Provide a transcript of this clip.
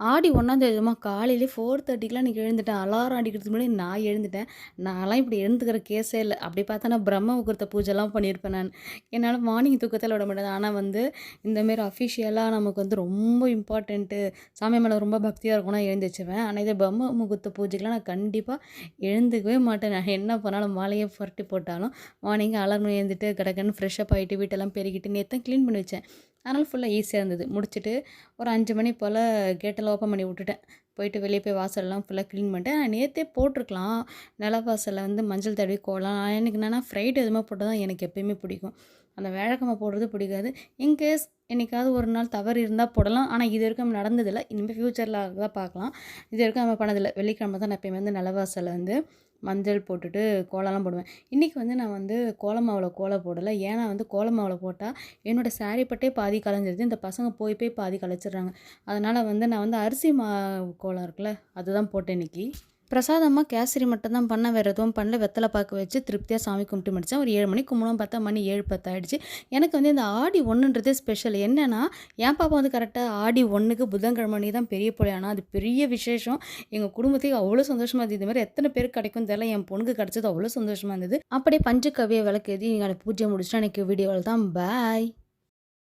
ஆடி 1ஆம் தேதிமா காலையிலே 4:30க்குலாம் இன்றைக்கி எழுந்துட்டேன். அலாரம் அடிக்கிறதுக்கு முன்னாடி நான் எழுந்துட்டேன். நான்லாம் இப்படி எழுந்துக்கிற கேஸே இல்ல. அப்படி பார்த்தா நான் பிரம்ம முகூர்த்த பூஜைலாம் பண்ணியிருப்பேன் நான். என்னால மார்னிங் தூக்கத்தில விட மாட்டேன். ஆனா வந்து இந்தமாரி அஃபிஷியலா நமக்கு வந்து ரொம்ப இம்பார்ட்டன்ட்டு, சாமி மேல ரொம்ப பக்தியா இருக்கும்னா எழுந்திரிச்சுருவேன். ஆனா இதே பிரம்ம முகூர்த்த பூஜைக்கெல்லாம் நான் கண்டிப்பா எழுந்துக்கவே மாட்டேன். நான் என்ன பண்ணாலும் மாலையே புரட்டி போட்டாலும் மார்னிங் அலாரம் எழுந்துட்டு கடகடன்னு ஃப்ரெஷ்அப் ஆகிட்டு வீட்டெல்லாம் பெருக்கிட்டு நேத்து தான் க்ளீன் பண்ணி வச்சேன். அதனால ஃபுல்லா ஈஸியா இருந்தது. முடிச்சுட்டு ஒரு 5 மணி போல கேட்டெல்லாம் ஓப்பன் பண்ணி விட்டுட்டேன். போயிட்டு வெளியே போய் வாசல்லாம் ஃபுல்லா க்ளீன் பண்ணிட்டேன். நேத்தே போட்டிருக்கலாம். நிலவாசல்ல வந்து மஞ்சள் தடவி கோலம். எனக்கு என்னன்னா ஃப்ரைடே எதுவுமே போட்டா தான் எனக்கு எப்பயுமே பிடிக்கும். அந்த வியாழக்கிழமை போடுறது பிடிக்காது. இன்கேஸ் என்னைக்காவது ஒரு நாள் தவறு இருந்தா போடலாம். ஆனா இது வரைக்கும் நடந்ததில்ல. இனிமே ஃப்யூச்சர்ல தான் பார்க்கலாம். இது வரைக்கும் நம்ம பண்ணதில்ல. வெள்ளிக்கிழமை தான் நான் எப்பயுமே வந்து நிலவாசல்ல வந்து மஞ்சள் போட்டுட்டு கோலம்லாம் போடுவேன். இன்றைக்கி வந்து நான் வந்து கோல மாவுல கோலம் போடலை. ஏன்னா வந்து கோல மாவுல போட்டால் என்னோடய சாரி பட்டே பாதி கலைஞ்சிருது. இந்த பசங்க போய் போய் பாதி கலைச்சிடுறாங்க. அதனால் வந்து நான் வந்து அரிசி கோலம் இருக்குல்ல அதுதான் போட்டேன் இன்றைக்கி. பிரசாதமாக கேசரி மட்டும் தான் பண்ணேன். வேறு எதுவும் பண்ணல. வெத்தலை பாக்கு வச்சு திருப்தியாக சாமி கும்பிட்டு முடித்தேன். ஒரு 7 மணிக்கு கும்பிடும் பார்த்தா மணி 7:10 ஆகிடுச்சு. எனக்கு வந்து இந்த ஆடி 1ன்றதே ஸ்பெஷல். என்னென்னா என் பாப்பா வந்து கரெக்டாக ஆடி 1க்கு புதன்கிழமை அன்னைக்கு தான் பெரிய பிள்ளை. ஆனால் அது பெரிய விசேஷம். எங்கள் குடும்பத்துக்கு அவ்வளோ சந்தோஷமாக இருந்தது. இது மாதிரி எத்தனை பேருக்கு கிடைக்கும் தெரியல. என் பொண்ணுக்கு கிடச்சது அவ்வளோ சந்தோஷமாக இருந்தது. அப்படியே பஞ்சு கவியை விளக்கு ஏற்றி நீங்கள் பூஜை முடிச்சுட்டு எனக்கு வீடியோவில் தான் பாய்.